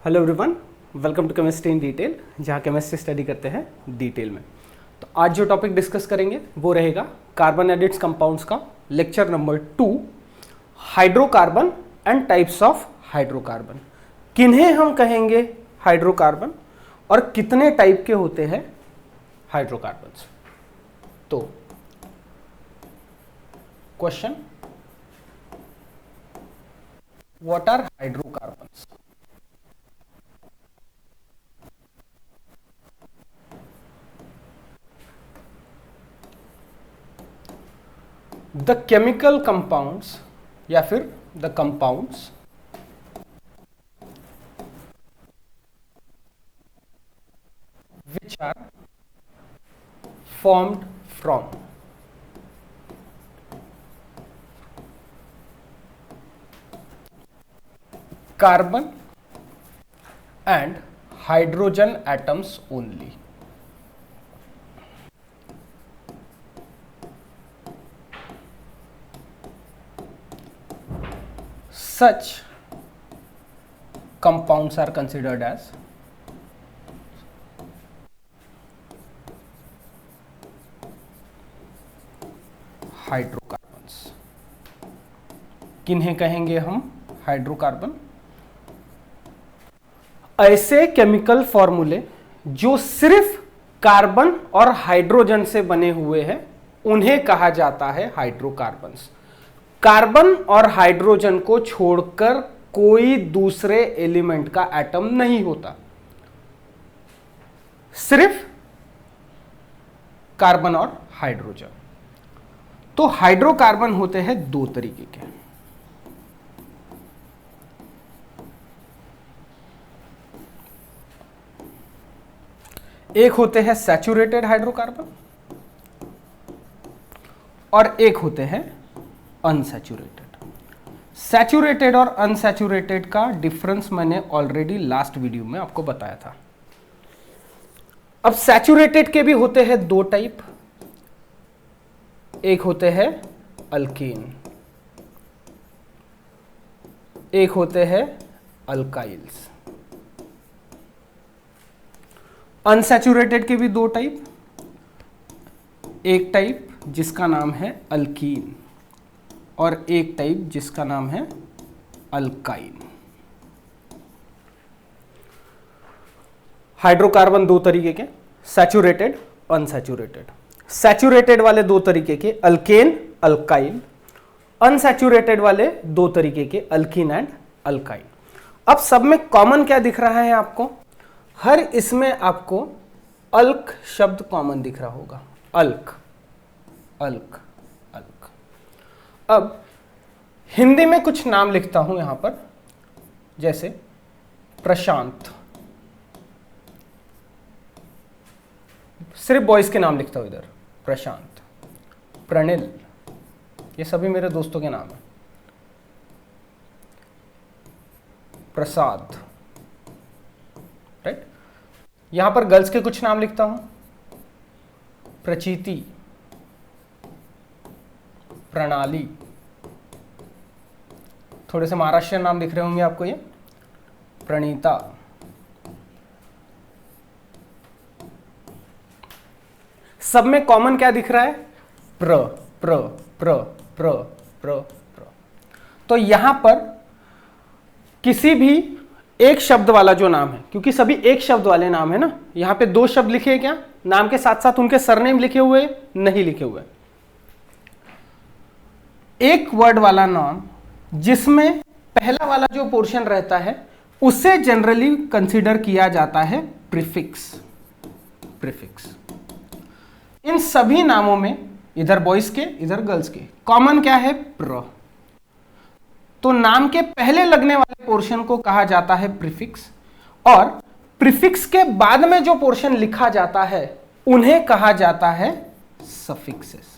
Hello everyone, welcome to chemistry in detail, जहाँ chemistry study करते हैं डिटेल में। तो आज जो टॉपिक डिस्कस करेंगे वो रहेगा कार्बन एंड इट्स कंपाउंड्स का lecture number 2, hydrocarbon and types of hydrocarbon. किन्हें हम कहेंगे हाइड्रोकार्बन और कितने टाइप के होते हैं हाइड्रोकार्बन्स। तो question, what are hydrocarbons? The chemical compounds या फिर the compounds which are formed from carbon and hydrogen atoms only. Such compounds are considered as hydrocarbons. किन्हें कहेंगे हम हाइड्रोकार्बन? ऐसे केमिकल फॉर्मूले जो सिर्फ कार्बन और हाइड्रोजन से बने हुए हैं उन्हें कहा जाता है हाइड्रोकार्बन्स। कार्बन और हाइड्रोजन को छोड़कर कोई दूसरे एलिमेंट का एटम नहीं होता, सिर्फ कार्बन और हाइड्रोजन। तो हाइड्रोकार्बन होते हैं दो तरीके के। एक होते हैं सैचुरेटेड हाइड्रोकार्बन और एक होते हैं अनसैचुरेटेड। सैचुरेटेड और अनसैचुरेटेड का डिफरेंस मैंने ऑलरेडी लास्ट वीडियो में आपको बताया था। अब सैचुरेटेड के भी होते हैं दो टाइप। एक होते हैं अल्कीन, एक होते हैं अल्काइल्स। अनसैचुरेटेड के भी दो टाइप। एक टाइप जिसका नाम है अल्कीन और एक टाइप जिसका नाम है अल्काइन। हाइड्रोकार्बन दो तरीके के, सैचुरेटेड, अनसैचुरेटेड। सैचुरेटेड वाले दो तरीके के अल्केन, अल्काइल। अनसैचुरेटेड वाले दो तरीके के अल्कीन एंड अल्काइन। अब सब में कॉमन क्या दिख रहा है आपको? हर इसमें आपको अल्क शब्द कॉमन दिख रहा होगा। अल्क, अल्क, अल्क। अब हिंदी में कुछ नाम लिखता हूं यहां पर, जैसे प्रशांत, सिर्फ बॉयज के नाम लिखता हूं इधर। प्रशांत, प्रणिल, ये सभी मेरे दोस्तों के नाम हैं। प्रसाद, राइट। यहां पर गर्ल्स के कुछ नाम लिखता हूं। प्रचीति, प्रणाली, थोड़े से महाराष्ट्रियन नाम दिख रहे होंगे आपको, ये प्रणीता। सब में कॉमन क्या दिख रहा है? प्र, प्र, प्र, प्र, प्र, प्र। तो यहां पर किसी भी एक शब्द वाला जो नाम है, क्योंकि सभी एक शब्द वाले नाम है ना, यहां पे दो शब्द लिखे हैं क्या? नाम के साथ साथ उनके सरनेम लिखे हुए? नहीं लिखे हुए। एक वर्ड वाला नाम जिसमें पहला वाला जो पोर्शन रहता है उसे जनरली कंसीडर किया जाता है प्रीफिक्स। प्रीफिक्स। इन सभी नामों में, इधर बॉयज के इधर गर्ल्स के, कॉमन क्या है? प्र। तो नाम के पहले लगने वाले पोर्शन को कहा जाता है प्रीफिक्स, और प्रीफिक्स के बाद में जो पोर्शन लिखा जाता है उन्हें कहा जाता है सफिक्सेस।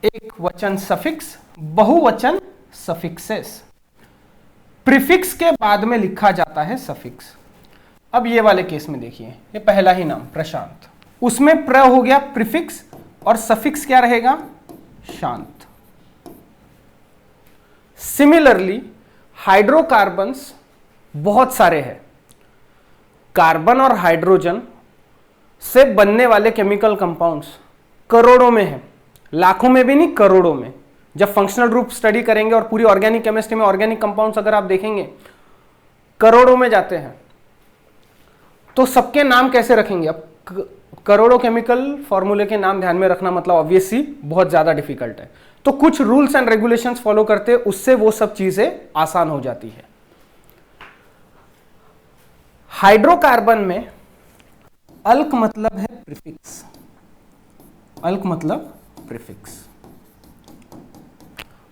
एक वचन सफिक्स, बहुवचन सफिक्सेस। प्रीफिक्स के बाद में लिखा जाता है सफिक्स। अब ये वाले केस में देखिए, ये पहला ही नाम प्रशांत, उसमें प्र हो गया प्रीफिक्स और सफिक्स क्या रहेगा? शांत। सिमिलरली हाइड्रोकार्बन्स बहुत सारे हैं। कार्बन और हाइड्रोजन से बनने वाले केमिकल कंपाउंड्स करोड़ों में है, लाखों में भी नहीं, करोड़ों में। जब फंक्शनल ग्रुप स्टडी करेंगे और पूरी ऑर्गेनिक केमिस्ट्री में ऑर्गेनिक कंपाउंड्स अगर आप देखेंगे करोड़ों में जाते हैं। तो सबके नाम कैसे रखेंगे? अब करोड़ों केमिकल फॉर्मूले के नाम ध्यान में रखना मतलब ऑब्वियसली बहुत ज्यादा डिफिकल्ट है। तो कुछ रूल्स एंड रेगुलेशंस फॉलो करते हैं, उससे वो सब चीजें आसान हो जाती है। हाइड्रोकार्बन में अल्क मतलब है प्रीफिक्स, अल्क मतलब प्रीफिक्स,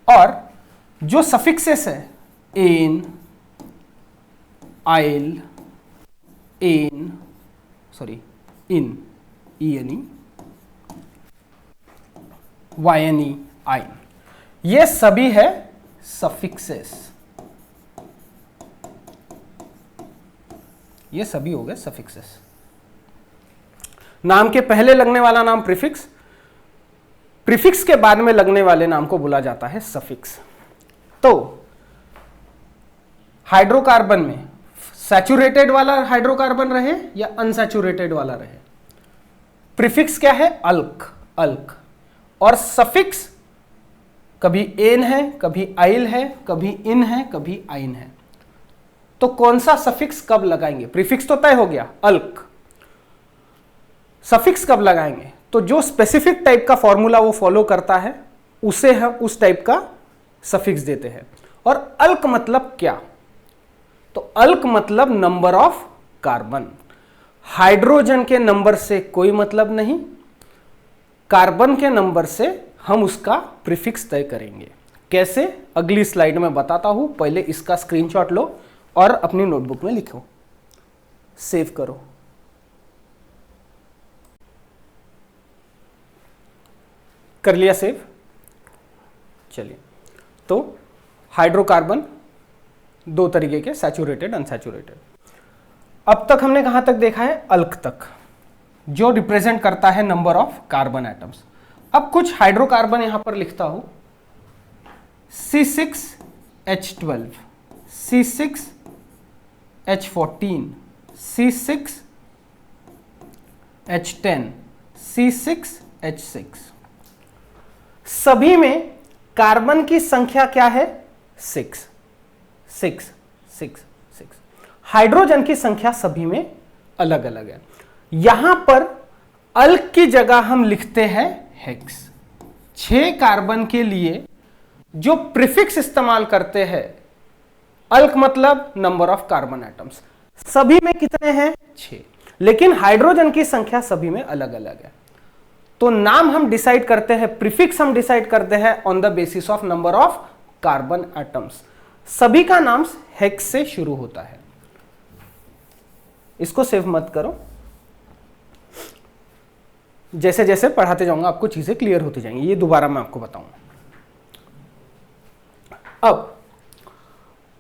और जो सफिक्सेस है ane, yl, ane, sorry ine, ENE, yne, ine, ये सभी है सफिक्सेस, ये सभी हो गए सफिक्सेस। नाम के पहले लगने वाला नाम प्रीफिक्स, प्रीफिक्स के बाद में लगने वाले नाम को बोला जाता है सफिक्स। तो हाइड्रोकार्बन में सैचुरेटेड वाला हाइड्रोकार्बन रहे या अनसैचुरेटेड वाला रहे, प्रीफिक्स क्या है? अल्क, अल्क। और सफिक्स कभी एन है, कभी आइल है, कभी इन है, कभी आइन है। तो कौन सा सफिक्स कब लगाएंगे? प्रीफिक्स तो तय हो गया अल्क, सफिक्स कब लगाएंगे? तो जो स्पेसिफिक टाइप का फॉर्मूला वो फॉलो करता है उसे हम उस टाइप का सफिक्स देते हैं। और अल्क मतलब क्या? तो अल्क मतलब नंबर ऑफ कार्बन। हाइड्रोजन के नंबर से कोई मतलब नहीं, कार्बन के नंबर से हम उसका प्रीफिक्स तय करेंगे। कैसे? अगली स्लाइड में बताता हूं, पहले इसका स्क्रीनशॉट लो और अपनी नोटबुक में लिखो, सेव करो। कर लिया सेव? चलिए, तो हाइड्रोकार्बन दो तरीके के, सैचुरेटेड, अनसैचुरेटेड। अब तक हमने कहां तक देखा है? अल्क तक, जो रिप्रेजेंट करता है नंबर ऑफ कार्बन एटम्स। अब कुछ हाइड्रोकार्बन यहां पर लिखता हूं, C6H12, C6H14, C6H10, C6H6। सभी में कार्बन की संख्या क्या है? 6, 6, 6, 6। हाइड्रोजन की संख्या सभी में अलग अलग है। यहां पर अल्क की जगह हम लिखते हैं हेक्स। 6 कार्बन के लिए जो प्रीफिक्स इस्तेमाल करते हैं, अल्क मतलब नंबर ऑफ कार्बन एटम्स, सभी में कितने हैं? 6, लेकिन हाइड्रोजन की संख्या सभी में अलग अलग है। तो नाम हम डिसाइड करते हैं, प्रीफिक्स हम डिसाइड करते हैं on the basis of number of carbon atoms. सभी का नाम हेक्स से शुरू होता है। इसको सेव मत करो, जैसे जैसे पढ़ाते जाऊंगा आपको चीजें क्लियर होती जाएंगी, ये दोबारा मैं आपको बताऊंगा। अब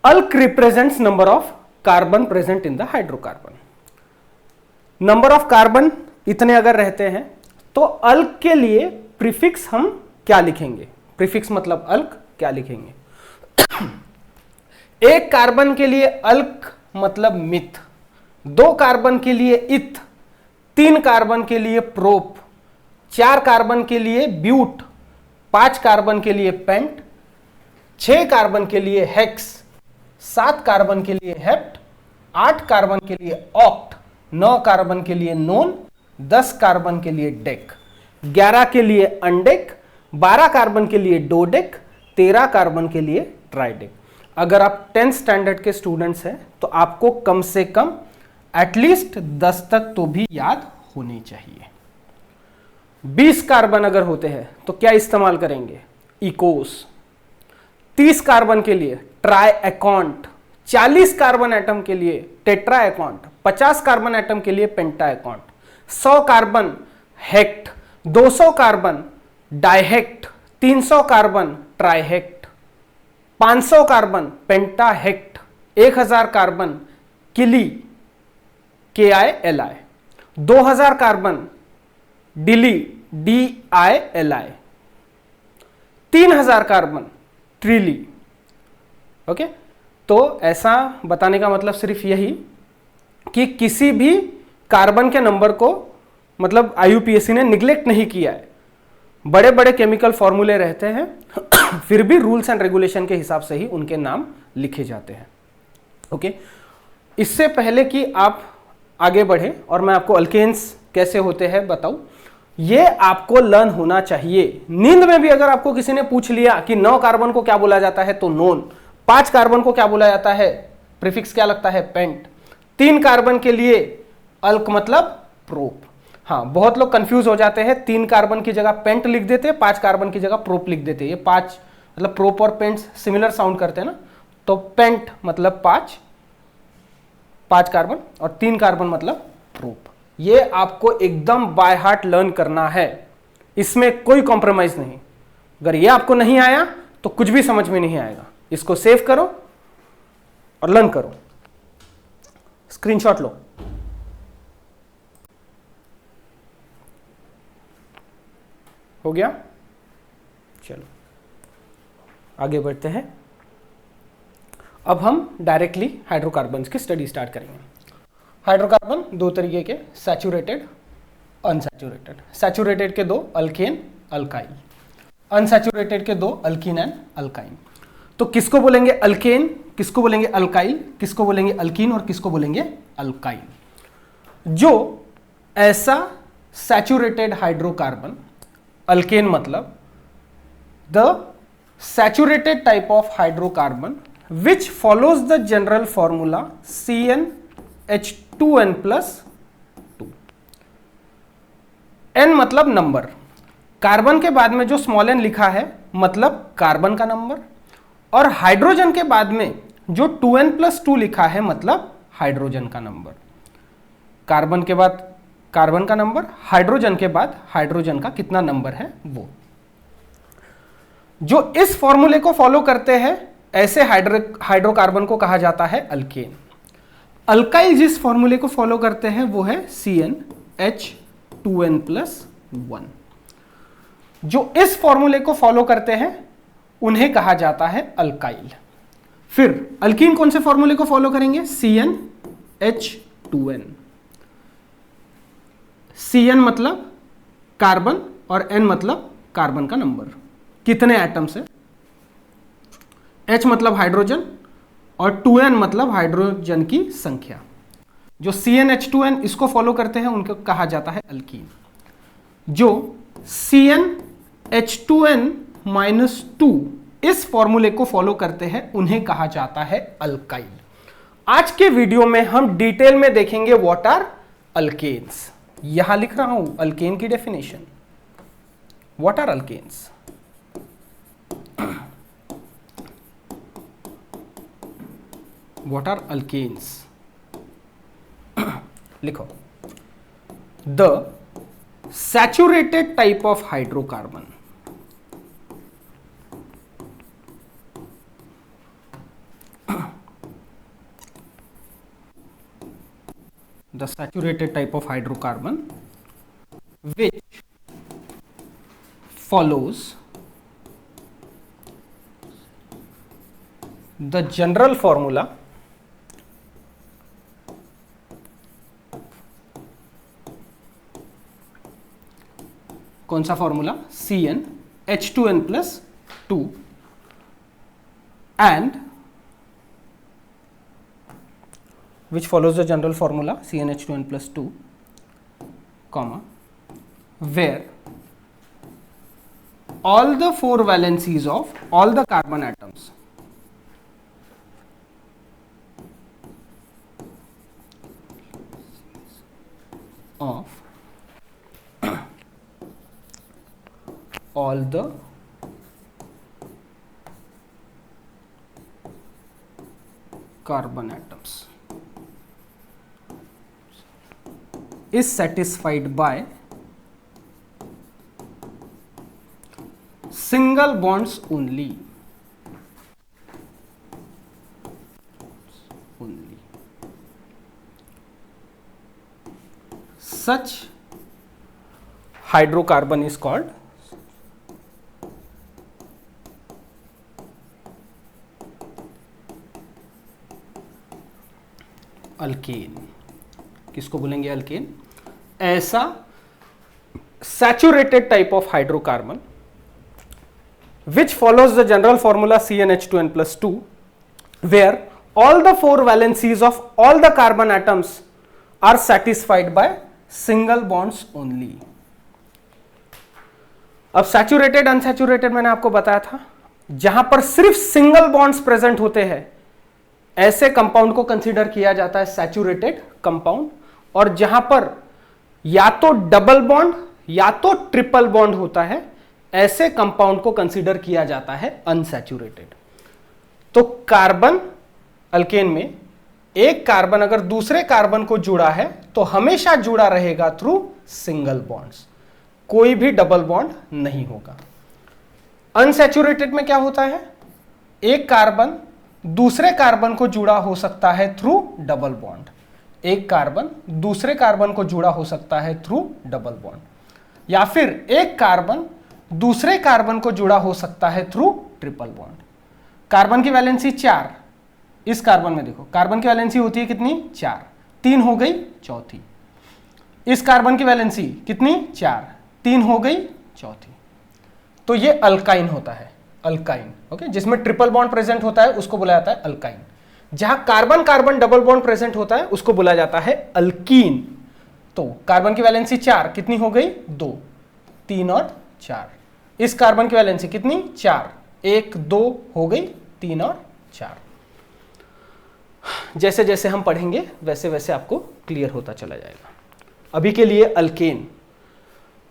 alk represents number of carbon present in the hydrocarbon. Number of carbon इतने अगर रहते हैं तो अल्क के लिए प्रीफिक्स हम क्या लिखेंगे? प्रीफिक्स मतलब अल्क क्या लिखेंगे? एक कार्बन के लिए अल्क मतलब मिथ, 2 कार्बन के लिए इथ, 3 कार्बन के लिए प्रोप, 4 कार्बन के लिए ब्यूट, 5 कार्बन के लिए पेंट, 6 कार्बन के लिए हेक्स, 7 कार्बन के लिए हेप्ट, 8 कार्बन के लिए ऑक्ट, 9 कार्बन के लिए नोन, 10 कार्बन के लिए डेक, 11 के लिए अनडेक, 12 कार्बन के लिए डोडेक, 13 कार्बन के लिए ट्राइडेक। अगर आप 10th स्टैंडर्ड के स्टूडेंट्स हैं तो आपको कम से कम एटलीस्ट 10 तक तो भी याद होनी चाहिए। 20 कार्बन अगर होते हैं तो क्या इस्तेमाल करेंगे? इकोस। 30 कार्बन के लिए ट्राई एकॉन्ट, 40 कार्बन एटम के लिए टेट्रा एकॉन्ट, 50 कार्बन एटम के लिए pentacont, 100 carbon hect, 200 carbon dihect, 300 carbon trihect, 500 carbon pentahect, 1000 carbon kili KILI, 2000 carbon dili DILI, 3000 carbon trili. Okay, तो ऐसा बताने का मतलब सिर्फ यही कि किसी भी कार्बन के नंबर को मतलब IUPAC ने निग्लेक्ट नहीं किया है। बड़े बड़े केमिकल फॉर्मूले रहते हैं फिर भी रूल्स एंड रेगुलेशन के हिसाब से ही उनके नाम लिखे जाते हैं। ओके, इससे पहले कि आप आगे बढ़े और मैं आपको अल्केन्स कैसे होते हैं बताऊं, ये आपको लर्न होना चाहिए। नींद में भी अगर आपको किसी ने पूछ लिया कि 9 कार्बन को क्या बोला जाता है तो नोन, 5 कार्बन को क्या बोला जाता है, प्रीफिक्स क्या लगता है, पेंट, 3 कार्बन के लिए अल्क मतलब प्रोप। हाँ, बहुत लोग कंफ्यूज हो जाते हैं, 3 कार्बन की जगह पेंट लिख देते हैं, 5 कार्बन की जगह प्रोप लिख देते हैं। ये 5 मतलब प्रोप और पेंट सिमिलर साउंड करते हैं ना, तो पेंट मतलब 5 कार्बन और 3 कार्बन मतलब प्रोप। ये आपको एकदम बाय हार्ट लर्न करना है, इसमें कोई कॉम्प्रोमाइज नहीं। अगर ये आपको नहीं आया तो कुछ भी समझ में नहीं आएगा। इसको सेव करो और लर्न करो। स्क्रीनशॉट लो। हो गया? चलो आगे बढ़ते हैं। अब हम डायरेक्टली हाइड्रोकार्बन्स की स्टडी स्टार्ट करेंगे। हाइड्रोकार्बन 2 तरीके के, सैचुरेटेड, अनसैचुरेटेड। सैचुरेटेड के 2 अल्केन, अल्काइल, अनसैचुरेटेड के 2 अल्कीन एंड अल्काइन। तो किसको बोलेंगे अल्केन, किसको बोलेंगे अल्काइल, किसको बोलेंगे अल्कीन और किसको बोलेंगे अल्काइन? जो ऐसा सैचुरेटेड हाइड्रोकार्बन, अल्केन मतलब the saturated type of hydrocarbon which follows the general formula CnH2n+2। n मतलब नंबर, कार्बन के बाद में जो स्मॉल n लिखा है मतलब कार्बन का नंबर, और हाइड्रोजन के बाद में जो 2n+2 लिखा है मतलब हाइड्रोजन का नंबर। कार्बन के बाद कार्बन का नंबर, हाइड्रोजन के बाद हाइड्रोजन का कितना नंबर है वो। जो इस फॉर्मूले को फॉलो करते हैं ऐसे हाइड्रोकार्बन को कहा जाता है अल्केन। अल्काइल जिस फॉर्मूले को फॉलो करते हैं वो है CnH2n+1। जो इस फॉर्मूले को फॉलो करते हैं उन्हें कहा जाता है अल्काइल। फिर अल्कीन कौन से फॉर्मूले को फॉलो करेंगे? CnH2n। Cn मतलब कार्बन और n मतलब कार्बन का नंबर, कितने एटम्स है, H मतलब हाइड्रोजन और 2n मतलब हाइड्रोजन की संख्या। जो CnH2n इसको फॉलो करते हैं उनको कहा जाता है अल्कीन। जो CnH2n-2 इस फॉर्मूले को फॉलो करते हैं उन्हें कहा जाता है अल्काइल। आज के वीडियो में हम डिटेल में देखेंगे व्हाट आर अल्केन्स। यहां लिख रहा हूं अल्केन की definition. What are alkanes? What are alkanes? लिखो, the saturated type of hydrocarbon, the saturated type of hydrocarbon which follows the general formula कौन सा formula? CnH2n+2 and which follows the general formula CnH2n+2, comma, where all the 4 valencies of all the carbon atoms of all the carbon atoms is satisfied by single bonds only. Such hydrocarbon is called alkane, किसको बोलेंगे alkane? ऐसा saturated type of hydrocarbon which follows the general formula CnH2n+2 where all the four valencies of all the carbon atoms are satisfied by single bonds only. अब saturated unsaturated मैंने आपको बताया था, जहां पर सिर्फ सिंगल बॉन्ड्स प्रेजेंट होते हैं ऐसे कंपाउंड को कंसीडर किया जाता है सैचुरेटेड कंपाउंड, और जहां पर या तो डबल बॉन्ड या तो ट्रिपल बॉन्ड होता है ऐसे कंपाउंड को कंसीडर किया जाता है अनसैचुरेटेड। तो कार्बन अल्केन में एक कार्बन अगर दूसरे कार्बन को जुड़ा है तो हमेशा जुड़ा रहेगा थ्रू सिंगल बॉन्ड्स, कोई भी डबल बॉन्ड नहीं होगा। अनसैचुरेटेड में क्या होता है? एक कार्बन दूसरे कार्बन को जुड़ा हो सकता है थ्रू डबल बॉन्ड, एक कार्बन दूसरे कार्बन को जुड़ा हो सकता है थ्रू डबल बॉन्ड, या फिर एक कार्बन दूसरे कार्बन को जुड़ा हो सकता है थ्रू ट्रिपल बॉन्ड। कार्बन की वैलेंसी 4, इस कार्बन में देखो कार्बन की वैलेंसी होती है कितनी? 4, 3 हो गई चौथी। इस कार्बन की वैलेंसी कितनी? 4, 3 हो गई चौथी। तो ये अल्काइन होता है, अल्काइन। ओके, जिसमें ट्रिपल बॉन्ड प्रेजेंट होता है उसको बोला जाता है अल्काइन। जहां carbon carbon double bond present होता है उसको बोला जाता है अल्कीन। तो कार्बन की वैलेंसी 4, कितनी हो गई? 2, 3 और 4। इस कार्बन की वैलेंसी कितनी? 4, 1 2 हो गई 3 और 4। जैसे जैसे हम पढ़ेंगे वैसे वैसे आपको क्लियर होता चला जाएगा। अभी के लिए अल्केन,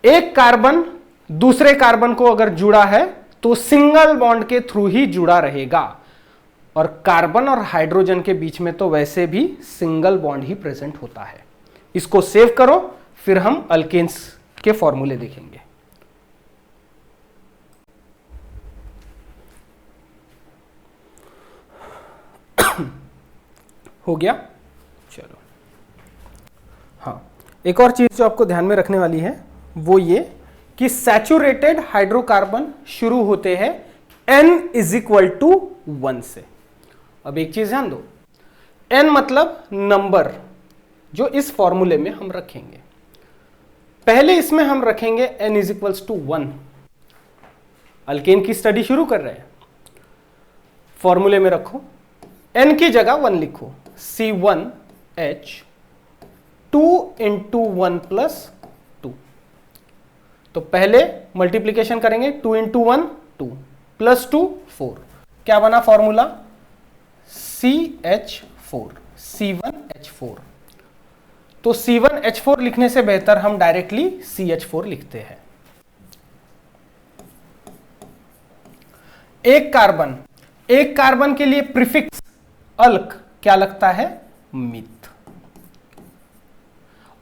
एक कार्बन दूसरे कार्बन को अगर जुड़ा है तो सिंगल बॉन्ड के थ्रू ही जुड़ा रहेगा, और कार्बन और हाइड्रोजन के बीच में तो वैसे भी सिंगल बॉन्ड ही प्रेजेंट होता है। इसको सेव करो, फिर हम अल्केन्स के फॉर्मूले देखेंगे। हो गया? चलो, हाँ, एक और चीज जो आपको ध्यान में रखने वाली है वो ये कि सैचुरेटेड हाइड्रोकार्बन शुरू होते हैं n = 1 से। अब एक चीज ध्यान दो, n मतलब नंबर जो इस फॉर्मूले में हम रखेंगे। पहले इसमें हम रखेंगे n = 1। अल्केन की स्टडी शुरू कर रहे हैं, फॉर्मूले में रखो, n की जगह 1 लिखो, C1H 2 × 1 + 2। तो पहले मल्टीप्लीकेशन करेंगे, 2 × 1 2 + 2 4। क्या बना फॉर्मूला? CH4, C1H4। तो C1H4 लिखने से बेहतर हम डायरेक्टली CH4 लिखते हैं। एक कार्बन के लिए प्रीफिक्स अल्क क्या लगता है? मिथ।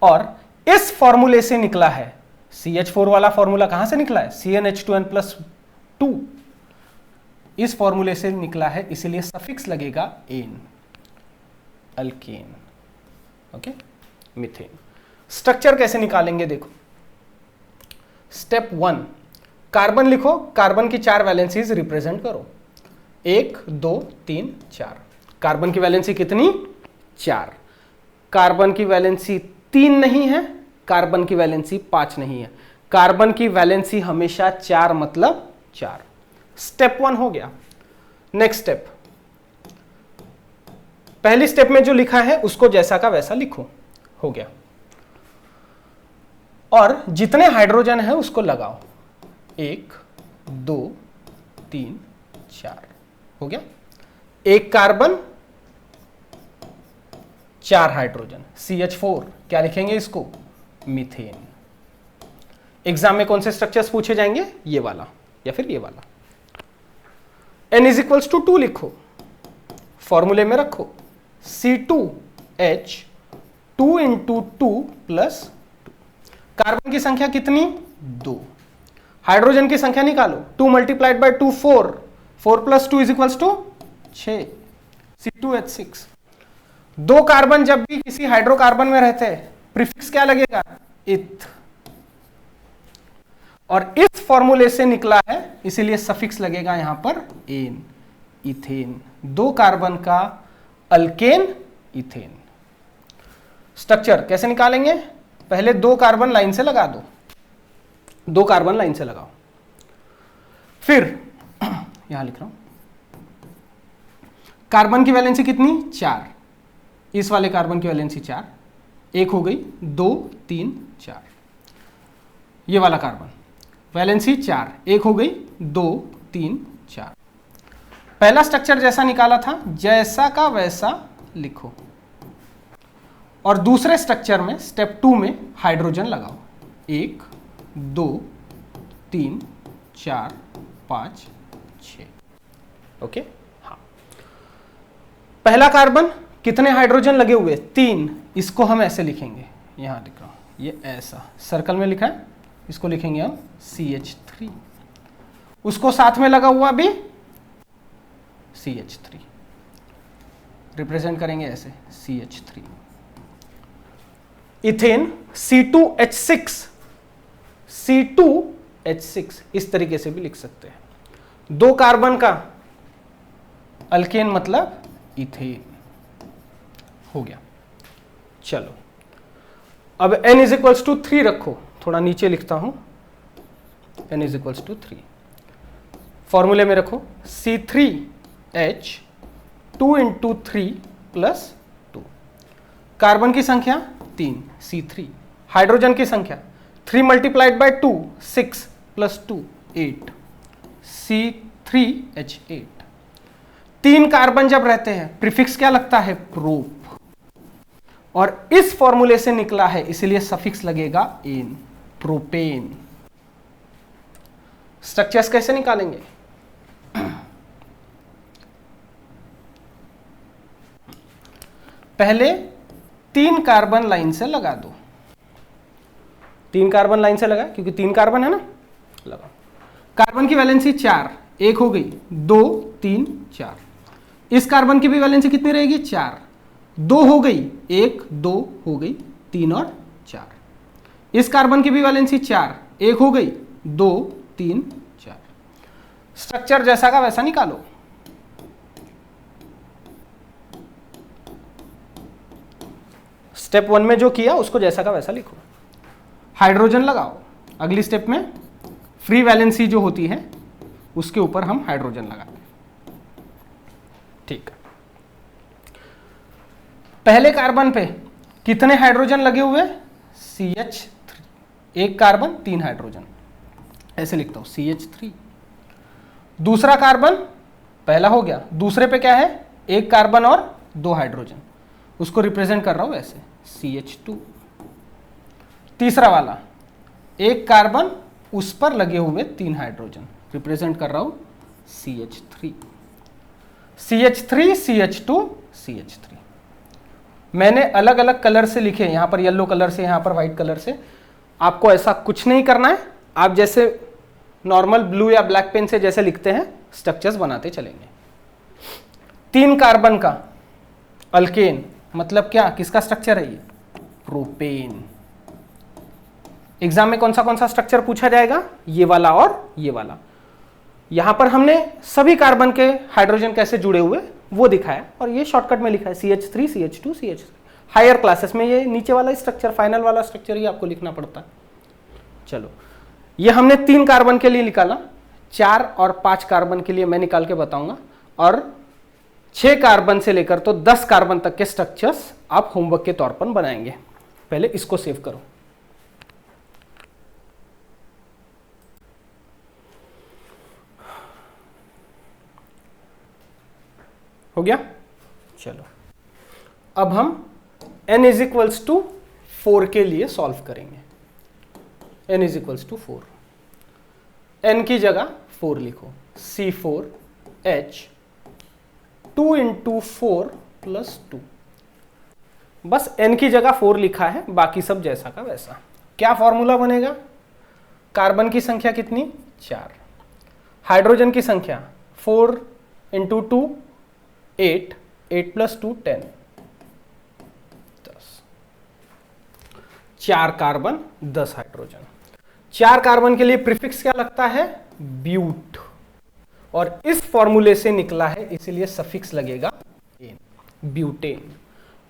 और इस फॉर्मूले से निकला है, CH4 वाला फॉर्मूला कहां से निकला है? CnH2n+2, इस फॉर्मूले से निकला है, इसीलिए सफिक्स लगेगा ane, alkane. Okay, methane. Structure कैसे निकालेंगे देखो। स्टेप 1, कार्बन लिखो, कार्बन की 4 वैलेंसीज रिप्रेजेंट करो, 1 2 3 4। कार्बन की वैलेंसी कितनी? 4। कार्बन की वैलेंसी 3 नहीं है, कार्बन की वैलेंसी 5 नहीं है, कार्बन की वैलेंसी हमेशा 4 मतलब 4। स्टेप 1 हो गया। नेक्स्ट स्टेप, पहली स्टेप में जो लिखा है उसको जैसा का वैसा लिखो, हो गया। और जितने हाइड्रोजन है उसको लगाओ, 1 2 3 4, हो गया। एक कार्बन 4 हाइड्रोजन, CH4, क्या लिखेंगे इसको? मीथेन। एग्जाम में कौन से स्ट्रक्चर्स पूछे जाएंगे? ये वाला या फिर ये वाला। n = 2 लिखो, फॉर्मूले में रखो, C2H 2 × 2 + 2। कार्बन की संख्या कितनी? 2। हाइड्रोजन की संख्या निकालो, 2 × 2 4, 4 + 2 = 6, C2H6। 2 कार्बन जब भी किसी हाइड्रोकार्बन में रहते हैं प्रीफिक्स क्या लगेगा? इथ। और इस फॉर्मूले से निकला है इसीलिए सफिक्स लगेगा यहां पर एन, इथेन। 2 कार्बन का अल्केन, इथेन। स्ट्रक्चर कैसे निकालेंगे? पहले 2 कार्बन लाइन से लगा दो, 2 कार्बन लाइन से लगाओ, फिर यहां लिख रहा हूं कार्बन की वैलेंसी कितनी? 4, इस वाले कार्बन की वैलेंसी 4, एक हो गई, 2 3 4, ये वाला कार्बन वैलेंसी 4, एक हो गई, 2 3 4। पहला स्ट्रक्चर जैसा निकाला था जैसा का वैसा लिखो, और दूसरे स्ट्रक्चर में स्टेप 2 में हाइड्रोजन लगाओ, 1 2 3 4 5 6। ओके, हाँ। पहला कार्बन कितने हाइड्रोजन लगे हुए? 3, इसको हम ऐसे लिखेंगे, यहां लिख रहा हूं, ये ऐसा सर्कल में लिखा है, इसको लिखेंगे हम CH3। उसको साथ में लगा हुआ भी CH3, रिप्रेजेंट करेंगे ऐसे CH3। इथेन C2H6, C2H6 इस तरीके से भी लिख सकते हैं। 2 कार्बन का अल्केन मतलब इथेन हो गया। चलो अब N = 3 रखो, थोड़ा नीचे लिखता हूं, N = 3, फॉर्मूले में रखो C3H 2 × 3 + 2, कार्बन की संख्या 3 C3, हाइड्रोजन की संख्या 3 × 2 6 + 2 8 C3H8। 3 कार्बन जब रहते हैं प्रीफिक्स क्या लगता है? प्रोप, और इस फॉर्मूले से निकला है इसलिए सफिक्स लगेगा एन, प्रोपेन। स्ट्रक्चर्स कैसे निकालेंगे? पहले 3 कार्बन लाइन से लगा दो, 3 कार्बन लाइन से लगा क्योंकि 3 कार्बन है ना, लगा। कार्बन की वैलेंसी 4, एक हो गई, 2 3 4। इस कार्बन की भी वैलेंसी कितनी रहेगी? 4, 2 हो गई, 1 2 हो गई, 3 और 4। इस कार्बन की भी वैलेंसी 4, एक हो गई, 2 3 4। स्ट्रक्चर जैसा का वैसा निकालो। स्टेप 1 में जो किया उसको जैसा का वैसा लिखो, हाइड्रोजन लगाओ। अगली स्टेप में फ्री वैलेंसी जो होती है उसके ऊपर हम हाइड्रोजन लगाते हैं। ठीक, पहले कार्बन पे कितने हाइड्रोजन लगे हुए? CH3, एक कार्बन 3 हाइड्रोजन, ऐसे लिखता हूं CH3। दूसरा कार्बन पहला हो गया, दूसरे पे क्या है? एक कार्बन और 2 हाइड्रोजन, उसको रिप्रेजेंट कर रहा हूं ऐसे CH2। तीसरा वाला एक कार्बन, उस पर लगे हुए 3 हाइड्रोजन, रिप्रेजेंट कर रहा हूं CH3। CH3 CH2 CH3 मैंने अलग अलग कलर से लिखे, यहां पर येलो कलर से, यहां पर व्हाइट कलर से। आपको ऐसा कुछ नहीं करना है, आप जैसे नॉर्मल ब्लू या ब्लैक पेन से जैसे लिखते हैं स्ट्रक्चर्स बनाते चलेंगे। 3 कार्बन का अल्केन मतलब क्या? किसका स्ट्रक्चर है ये? प्रोपेन। एग्जाम में कौन सा स्ट्रक्चर पूछा जाएगा? ये वाला और ये वाला। यहां पर हमने सभी कार्बन के हाइड्रोजन कैसे जुड़े हुए वो दिखाया, और ये शॉर्टकट में लिखा है CH3 CH2 CH3। Higher classes में ये नीचे वाला स्ट्रक्चर, फाइनल वाला स्ट्रक्चर ही आपको लिखना पड़ता है। चलो, ये हमने 3 कार्बन के लिए निकाला, 4 और 5 कार्बन के लिए मैं निकाल के बताऊंगा, और 6 कार्बन से लेकर तो 10 कार्बन तक के स्ट्रक्चर्स आप होमवर्क के तौर पर बनाएंगे। पहले इसको सेव करो। हो गया? चलो, अब हम n = 4 के लिए सॉल्व करेंगे। n = 4, n की जगह 4 लिखो, C4H 2 × 4 + 2। बस n की जगह 4 लिखा है, बाकी सब जैसा का वैसा। क्या फॉर्मूला बनेगा? कार्बन की संख्या कितनी? 4, हाइड्रोजन की संख्या 4 × 2 8, 8 + 2 10, 10। 4 कार्बन 10 हाइड्रोजन। 4 कार्बन के लिए प्रीफिक्स क्या लगता है? ब्यूट, और इस फॉर्मूले से निकला है इसलिए सफिक्स लगेगा एन, ब्यूटेन।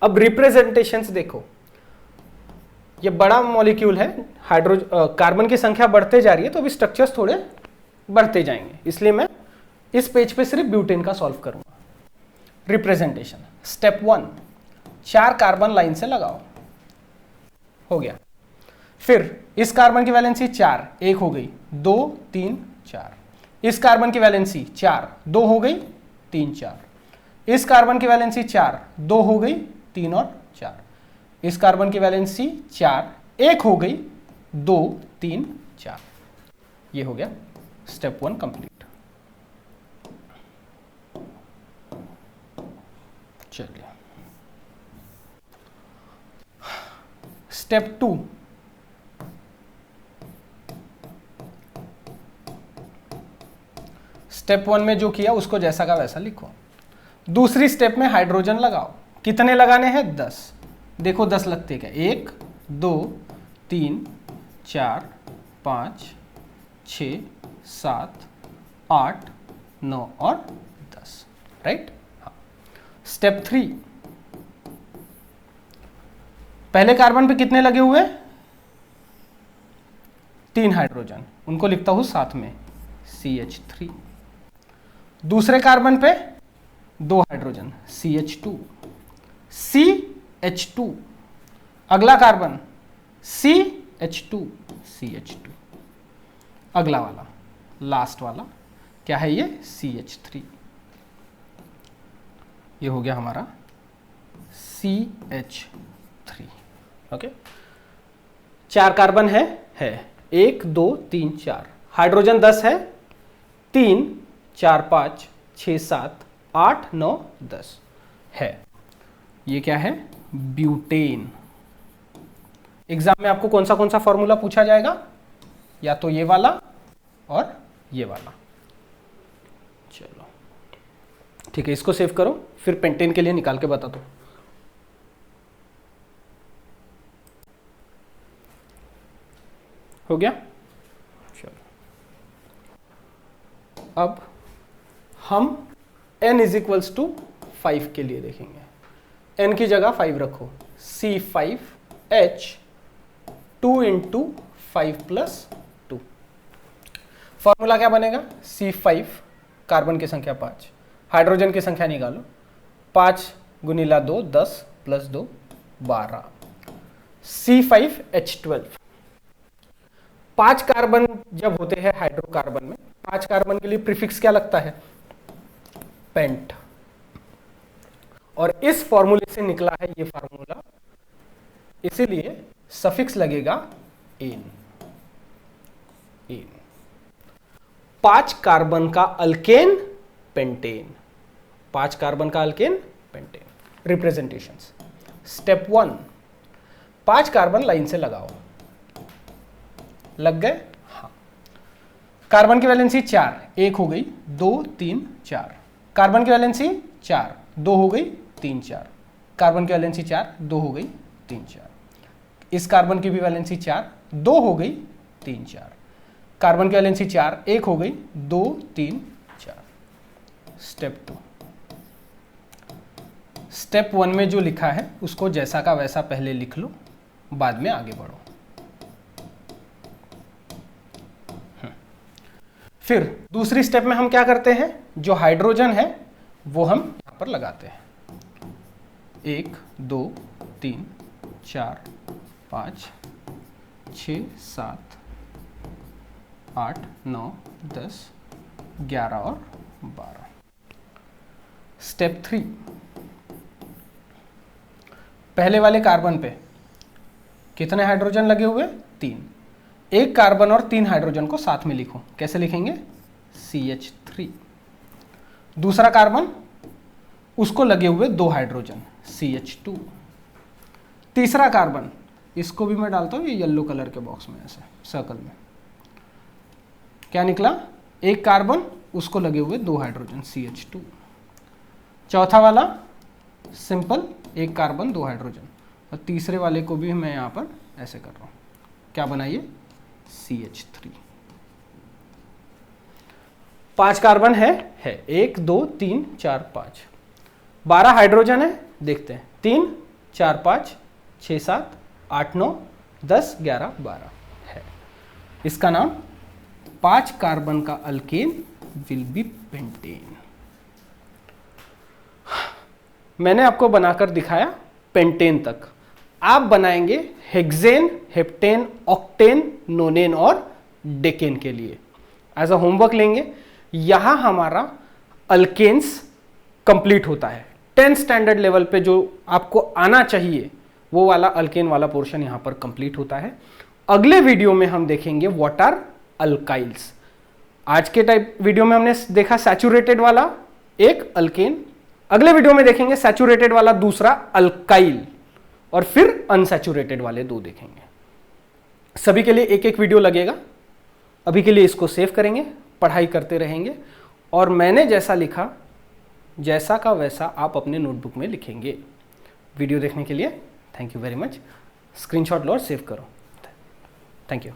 अब रिप्रेजेंटेशंस देखो, ये बड़ा मॉलिक्यूल है, कार्बन की संख्या बढ़ते जा रही है, तो अभी स्ट्रक्चर्स थोड़े बढ़ते जाएंगे, इसलिए मैं इस पेज पे सिर्फ ब्यूटेन का सॉल्व करूंगा। रिप्रेजेंटेशन स्टेप 1, 4 कार्बन लाइन से लगाओ, हो गया। फिर इस कार्बन की वैलेंसी 4, 1 हो गई, 2 3 4। इस कार्बन की वैलेंसी 4, 2 हो गई, 3 4। इस कार्बन की वैलेंसी 4, 2 हो गई, 3 और 4। इस कार्बन की वैलेंसी 4, 1 हो गई, 2 3 4। ये हो गया स्टेप 1 कंप्लीट। चलिए स्टेप 2, स्टेप 1 में जो किया उसको जैसा का वैसा लिखो। दूसरी स्टेप में हाइड्रोजन लगाओ। कितने लगाने हैं? 10। देखो 10 लगते क्या? 1 2 3 4 5 6 7 8 9 और 10, राइट। हाँ। स्टेप 3, पहले कार्बन पे कितने लगे हुए? 3 हाइड्रोजन, उनको लिखता हूं साथ में CH3। दूसरे कार्बन पे 2 हाइड्रोजन CH2, CH2। अगला कार्बन CH2, CH2। अगला वाला, लास्ट वाला क्या है? ये CH3। ये हो गया हमारा CH3। ओके, 4 कार्बन है 1 2 3 4। हाइड्रोजन 10 है, 3 4 5 6 7 8 9 10 है। ये क्या है? ब्यूटेन। एग्जाम में आपको कौन सा फॉर्मूला पूछा जाएगा? या तो ये वाला और ये वाला। चलो ठीक है, इसको सेव करो, फिर पेंटेन के लिए निकाल के बता दो। हो गया? चलो अब हम n = 5 के लिए देखेंगे। n की जगह 5 रखो, C5H 2 × 5 + 2। फॉर्मूला क्या बनेगा? C5 कार्बन की संख्या 5, हाइड्रोजन की संख्या निकालो, 5 × 2 10 + 2 12, C5H12। 5 कार्बन जब होते हैं हाइड्रोकार्बन में, 5 कार्बन के लिए प्रीफिक्स क्या लगता है? पेंट। और इस फॉर्मूले से निकला है ये फॉर्मूला, इसीलिए सफिक्स लगेगा एन। 5 कार्बन का अल्केन पेंटेन, 5 कार्बन का alkane pentane. Representations step 1, 5 carbon line से लगाओ। लग गए? हाँ। कार्बन की वैलेंसी 4, 1 हो गई, 2 3 4। कार्बन की वैलेंसी 4, 2 हो गई, 3 4। कार्बन की वैलेंसी 4, 2 हो गई, 3 4। इस कार्बन की भी वैलेंसी 4, 2 हो गई, 3 4। कार्बन की वैलेंसी 4, 1 हो गई, 2 3 4। स्टेप 2, स्टेप 1 में जो लिखा है उसको जैसा का वैसा पहले लिख लो, बाद में आगे बढ़ो। फिर दूसरी स्टेप में हम क्या करते हैं? जो हाइड्रोजन है वो हम यहां पर लगाते हैं। 1 2 3 4 5 6 7 8 9 10 11 और 12। स्टेप 3, पहले वाले कार्बन पे कितने हाइड्रोजन लगे हुए? 3। एक कार्बन और 3 हाइड्रोजन को साथ में लिखो। कैसे लिखेंगे? CH3। दूसरा कार्बन, उसको लगे हुए 2 हाइड्रोजन CH2। तीसरा कार्बन, इसको भी मैं डालता हूं ये येलो कलर के बॉक्स में, ऐसे सर्कल में। क्या निकला? एक कार्बन, उसको लगे हुए 2 हाइड्रोजन CH2। चौथा वाला सिंपल, एक कार्बन 2 हाइड्रोजन। और तीसरे वाले को भी मैं यहां पर ऐसे कर रहा हूं। क्या बनाइए? CH3। 5 कार्बन है 1 2 3 4 5। 12 हाइड्रोजन है, देखते हैं। 3 4 5 6 7 8 9 10, 11, 12 है। इसका नाम 5 कार्बन का अल्केन विल बी पेंटेन। मैंने आपको बनाकर दिखाया पेंटेन तक। आप बनाएंगे हेक्सेन, हेप्टेन, ऑक्टेन, नोनेन और डेकेन के लिए। एज अ होमवर्क लेंगे। यहां हमारा अल्केन्स कंप्लीट होता है। 10th स्टैंडर्ड लेवल पे जो आपको आना चाहिए वो वाला अल्केन वाला पोर्शन यहां पर कंप्लीट होता है। अगले वीडियो में हम देखेंगे व्हाट आर अल्काइल्स। आज के टाइप वीडियो में हमने देखा सैचुरेटेड वाला एक अल्केन, अगले वीडियो में देखेंगे सैचुरेटेड वाला दूसरा अल्काइल, और फिर अनसैचुरेटेड वाले 2 देखेंगे। सभी के लिए एक एक वीडियो लगेगा। अभी के लिए इसको सेव करेंगे, पढ़ाई करते रहेंगे, और मैंने जैसा लिखा जैसा का वैसा आप अपने नोटबुक में लिखेंगे। वीडियो देखने के लिए thank you very much. Screenshot लो और सेव करो। Thank you.